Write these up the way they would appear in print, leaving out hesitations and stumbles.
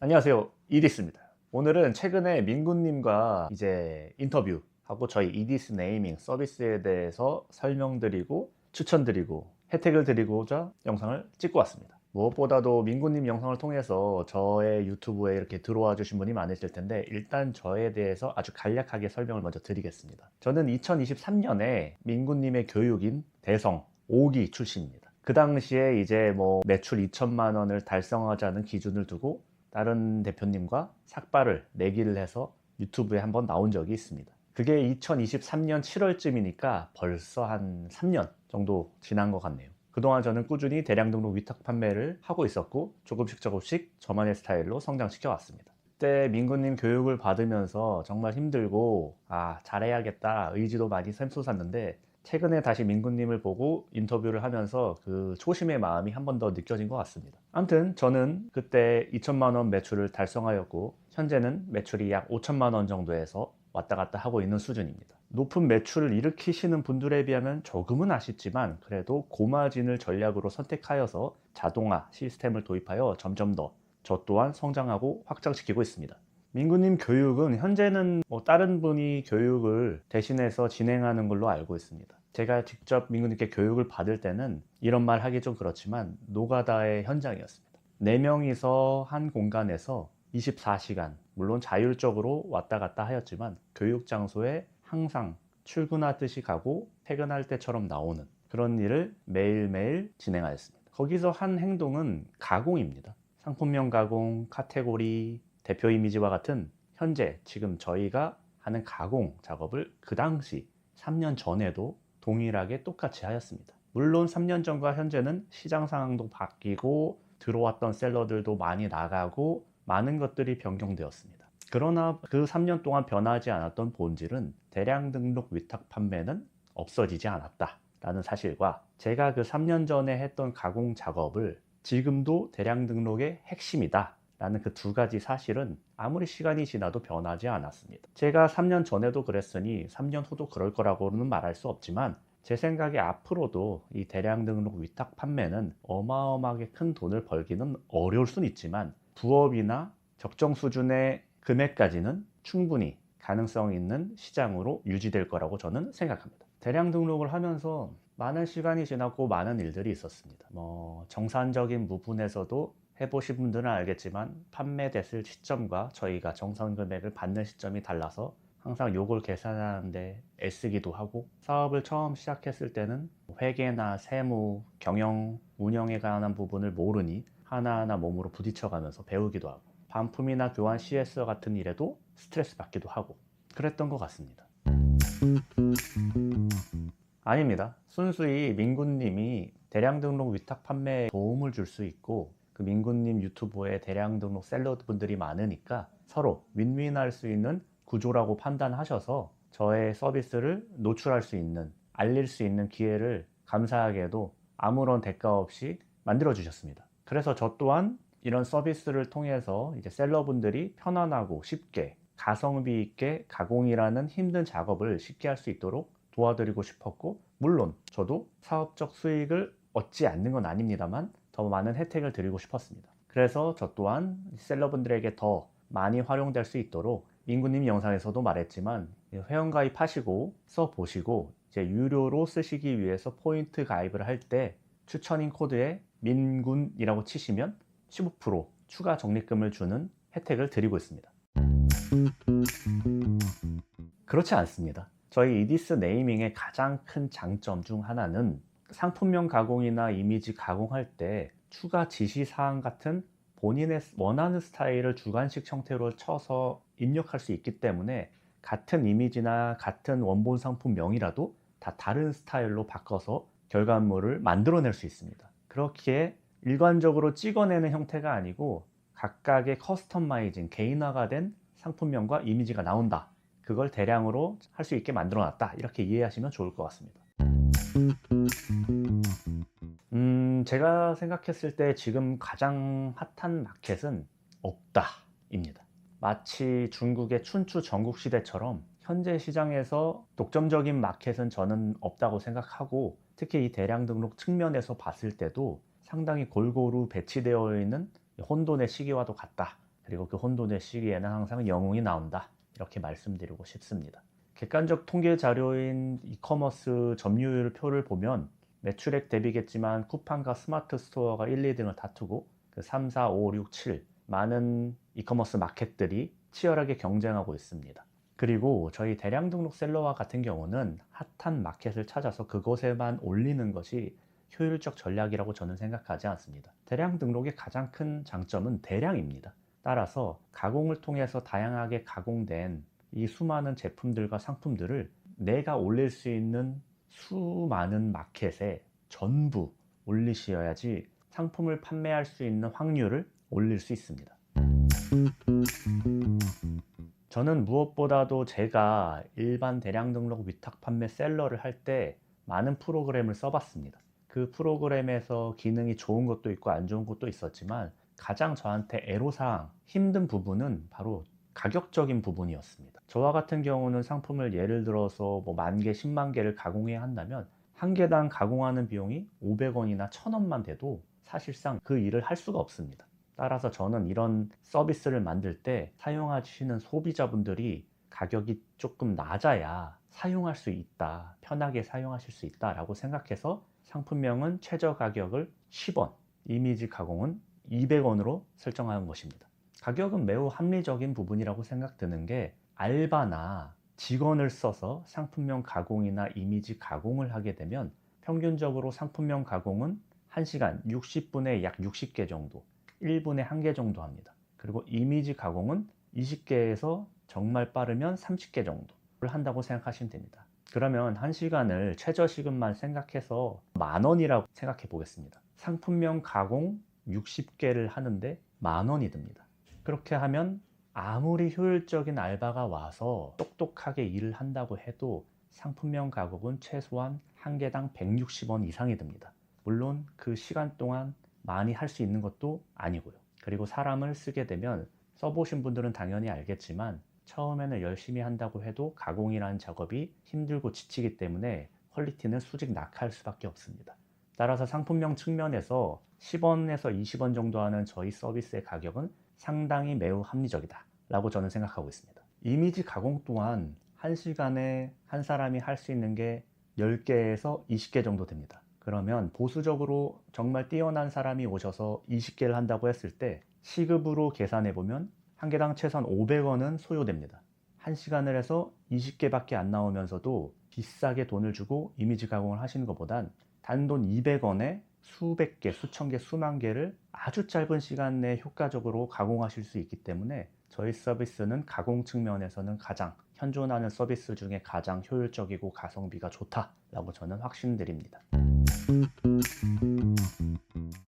안녕하세요. 이디스입니다. 오늘은 최근에 민구님과 이제 인터뷰하고 저희 이디스 네이밍 서비스에 대해서 설명드리고 추천드리고 혜택을 드리고자 영상을 찍고 왔습니다. 무엇보다도 민구님 영상을 통해서 저의 유튜브에 이렇게 들어와 주신 분이 많으실 텐데, 일단 저에 대해서 아주 간략하게 설명을 먼저 드리겠습니다. 저는 2023년에 민구님의 교육인 대성 5기 출신입니다. 그 당시에 이제 뭐 매출 2천만 원을 달성하자는 기준을 두고 다른 대표님과 삭발을 내기를 해서 유튜브에 한번 나온 적이 있습니다. 그게 2023년 7월쯤이니까 벌써 한 3년 정도 지난 것 같네요. 그동안 저는 꾸준히 대량 등록 위탁 판매를 하고 있었고, 조금씩 저만의 스타일로 성장시켜 왔습니다. 그때 민구님 교육을 받으면서 정말 힘들고 잘해야겠다 의지도 많이 샘솟았는데, 최근에 다시 민구님을 보고 인터뷰를 하면서 그 초심의 마음이 한 번 더 느껴진 것 같습니다. 아무튼 저는 그때 2천만 원 매출을 달성하였고, 현재는 매출이 약 5천만 원 정도에서 왔다 갔다 하고 있는 수준입니다. 높은 매출을 일으키시는 분들에 비하면 조금은 아쉽지만, 그래도 고마진을 전략으로 선택하여서 자동화 시스템을 도입하여 점점 더 저 또한 성장하고 확장시키고 있습니다. 민구님 교육은 현재는 다른 분이 교육을 대신해서 진행하는 걸로 알고 있습니다. 제가 직접 민구님께 교육을 받을 때는 이런 말 하기 좀 그렇지만 노가다의 현장이었습니다. 4명이서 한 공간에서 24시간, 물론 자율적으로 왔다 갔다 하였지만 교육 장소에 항상 출근하듯이 가고 퇴근할 때처럼 나오는 그런 일을 매일매일 진행하였습니다. 거기서 한 행동은 가공입니다. 상품명 가공, 카테고리, 대표 이미지와 같은 현재 지금 저희가 하는 가공 작업을 그 당시 3년 전에도 동일하게 똑같이 하였습니다. 물론 3년 전과 현재는 시장 상황도 바뀌고 들어왔던 셀러들도 많이 나가고 많은 것들이 변경되었습니다. 그러나 그 3년 동안 변하지 않았던 본질은 대량 등록 위탁 판매는 없어지지 않았다라는 사실과, 제가 그 3년 전에 했던 가공 작업을 지금도 대량 등록의 핵심이다 라는 그 두 가지 사실은 아무리 시간이 지나도 변하지 않았습니다. 제가 3년 전에도 그랬으니 3년 후도 그럴 거라고는 말할 수 없지만, 제 생각에 앞으로도 이 대량 등록 위탁 판매는 어마어마하게 큰 돈을 벌기는 어려울 수는 있지만, 부업이나 적정 수준의 금액까지는 충분히 가능성 있는 시장으로 유지될 거라고 저는 생각합니다. 대량 등록을 하면서 많은 시간이 지났고 많은 일들이 있었습니다. 정산적인 부분에서도 해보신 분들은 알겠지만, 판매됐을 시점과 저희가 정산 금액을 받는 시점이 달라서 항상 요걸 계산하는데 애쓰기도 하고, 사업을 처음 시작했을 때는 회계나 세무, 경영, 운영에 관한 부분을 모르니 하나하나 몸으로 부딪혀가면서 배우기도 하고, 반품이나 교환 CS 같은 일에도 스트레스 받기도 하고 그랬던 것 같습니다. 아닙니다. 순수히 민구님이 대량 등록 위탁 판매에 도움을 줄 수 있고, 그 민구님 유튜브에 대량 등록 셀러분들이 많으니까 서로 윈윈할 수 있는 구조라고 판단하셔서 저의 서비스를 노출할 수 있는, 알릴 수 있는 기회를 감사하게도 아무런 대가 없이 만들어 주셨습니다. 그래서 저 또한 이런 서비스를 통해서 이제 셀러분들이 편안하고 쉽게 가성비 있게 가공이라는 힘든 작업을 쉽게 할 수 있도록 도와드리고 싶었고, 물론 저도 사업적 수익을 얻지 않는 건 아닙니다만 더 많은 혜택을 드리고 싶었습니다. 그래서 저 또한 셀러분들에게 더 많이 활용될 수 있도록, 민구님 영상에서도 말했지만 회원가입하시고 써보시고 이제 유료로 쓰시기 위해서 포인트 가입을 할 때 추천인 코드에 민군이라고 치시면 15% 추가 적립금을 주는 혜택을 드리고 있습니다. 그렇지 않습니다. 저희 이디스 네이밍의 가장 큰 장점 중 하나는 상품명 가공이나 이미지 가공할 때 추가 지시사항 같은 본인의 원하는 스타일을 주관식 형태로 쳐서 입력할 수 있기 때문에, 같은 이미지나 같은 원본 상품명이라도 다 다른 스타일로 바꿔서 결과물을 만들어낼 수 있습니다. 그렇기에 일관적으로 찍어내는 형태가 아니고 각각의 커스터마이징, 개인화가 된 상품명과 이미지가 나온다, 그걸 대량으로 할 수 있게 만들어 놨다, 이렇게 이해하시면 좋을 것 같습니다. 제가 생각했을 때 지금 가장 핫한 마켓은 없다입니다. 마치 중국의 춘추 전국시대처럼 현재 시장에서 독점적인 마켓은 저는 없다고 생각하고, 특히 이 대량 등록 측면에서 봤을 때도 상당히 골고루 배치되어 있는 혼돈의 시기와도 같다. 그리고 그 혼돈의 시기에는 항상 영웅이 나온다. 이렇게 말씀드리고 싶습니다. 객관적 통계 자료인 이커머스 점유율 표를 보면 매출액 대비겠지만 쿠팡과 스마트 스토어가 1, 2등을 다투고 그 3, 4, 5, 6, 7 많은 이커머스 마켓들이 치열하게 경쟁하고 있습니다. 그리고 저희 대량 등록 셀러와 같은 경우는 핫한 마켓을 찾아서 그곳에만 올리는 것이 효율적 전략이라고 저는 생각하지 않습니다. 대량 등록의 가장 큰 장점은 대량입니다. 따라서 가공을 통해서 다양하게 가공된 이 수많은 제품들과 상품들을 내가 올릴 수 있는 수많은 마켓에 전부 올리셔야지 상품을 판매할 수 있는 확률을 올릴 수 있습니다. 저는 무엇보다도 제가 일반 대량 등록 위탁 판매 셀러를 할 때 많은 프로그램을 써봤습니다. 그 프로그램에서 기능이 좋은 것도 있고 안 좋은 것도 있었지만 가장 저한테 애로사항, 힘든 부분은 바로 가격적인 부분이었습니다. 저와 같은 경우는 상품을 예를 들어서 뭐 10,000개, 10만 개를 가공해야 한다면 한 개당 가공하는 비용이 500원이나 1,000원만 돼도 사실상 그 일을 할 수가 없습니다. 따라서 저는 이런 서비스를 만들 때 사용하시는 소비자분들이 가격이 조금 낮아야 사용할 수 있다, 편하게 사용하실 수 있다라고 생각해서 상품명은 최저 가격을 10원, 이미지 가공은 200원으로 설정하는 것입니다. 가격은 매우 합리적인 부분이라고 생각드는 게 알바나 직원을 써서 상품명 가공이나 이미지 가공을 하게 되면 평균적으로 상품명 가공은 1시간 60분에 약 60개 정도, 1분에 1개 정도 합니다. 그리고 이미지 가공은 20개에서 정말 빠르면 30개 정도를 한다고 생각하시면 됩니다. 그러면 1시간을 최저시급만 생각해서 10,000원이라고 생각해 보겠습니다. 상품명 가공 60개를 하는데 10,000원이 듭니다. 그렇게 하면 아무리 효율적인 알바가 와서 똑똑하게 일을 한다고 해도 상품명 가격은 최소한 한 개당 160원 이상이 듭니다. 물론 그 시간 동안 많이 할 수 있는 것도 아니고요. 그리고 사람을 쓰게 되면 써보신 분들은 당연히 알겠지만 처음에는 열심히 한다고 해도 가공이라는 작업이 힘들고 지치기 때문에 퀄리티는 수직 낙하할 수밖에 없습니다. 따라서 상품명 측면에서 10원에서 20원 정도 하는 저희 서비스의 가격은 상당히 매우 합리적이다 라고 저는 생각하고 있습니다. 이미지 가공 또한 1시간에 한 사람이 할 수 있는 게 10개에서 20개 정도 됩니다. 그러면 보수적으로 정말 뛰어난 사람이 오셔서 20개를 한다고 했을 때 시급으로 계산해 보면 한 개당 최소한 500원은 소요됩니다. 1시간을 해서 20개밖에 안 나오면서도 비싸게 돈을 주고 이미지 가공을 하시는 것보단 단돈 200원에 수백 개, 수천 개, 수만 개를 아주 짧은 시간 내에 효과적으로 가공하실 수 있기 때문에 저희 서비스는 가공 측면에서는 가장 현존하는 서비스 중에 가장 효율적이고 가성비가 좋다라고 저는 확신드립니다.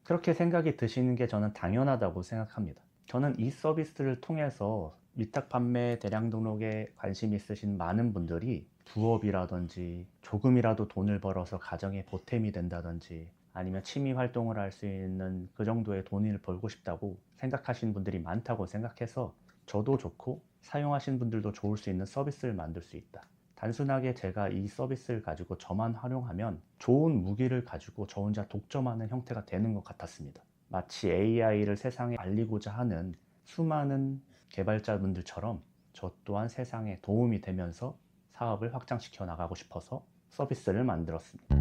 그렇게 생각이 드시는 게 저는 당연하다고 생각합니다. 저는 이 서비스를 통해서 위탁 판매 대량 등록에 관심 있으신 많은 분들이 부업이라든지 조금이라도 돈을 벌어서 가정에 보탬이 된다든지 아니면 취미 활동을 할 수 있는 그 정도의 돈을 벌고 싶다고 생각하시는 분들이 많다고 생각해서 저도 좋고 사용하시는 분들도 좋을 수 있는 서비스를 만들 수 있다. 단순하게 제가 이 서비스를 가지고 저만 활용하면 좋은 무기를 가지고 저 혼자 독점하는 형태가 되는 것 같았습니다. 마치 AI를 세상에 알리고자 하는 수많은 개발자분들처럼 저 또한 세상에 도움이 되면서 사업을 확장시켜 나가고 싶어서 서비스를 만들었습니다.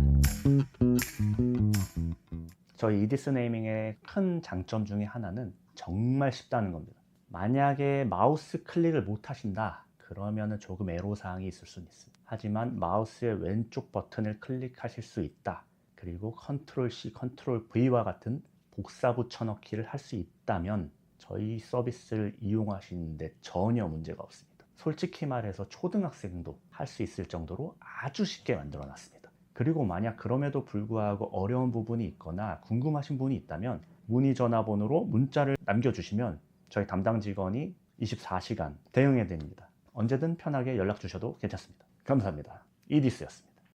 저희 이디스 네이밍의 큰 장점 중에 하나는 정말 쉽다는 겁니다. 만약에 마우스 클릭을 못 하신다 그러면 조금 애로사항이 있을 수는 있습니다. 하지만 마우스의 왼쪽 버튼을 클릭하실 수 있다. 그리고 컨트롤 C, 컨트롤 V와 같은 복사 붙여넣기를 할 수 있다면 저희 서비스를 이용하시는데 전혀 문제가 없습니다. 솔직히 말해서 초등학생도 할 수 있을 정도로 아주 쉽게 만들어 놨습니다. 그리고 만약 그럼에도 불구하고 어려운 부분이 있거나 궁금하신 분이 있다면 문의 전화번호로 문자를 남겨주시면 저희 담당 직원이 24시간 대응해 드립니다. 언제든 편하게 연락 주셔도 괜찮습니다. 감사합니다. 이디스였습니다.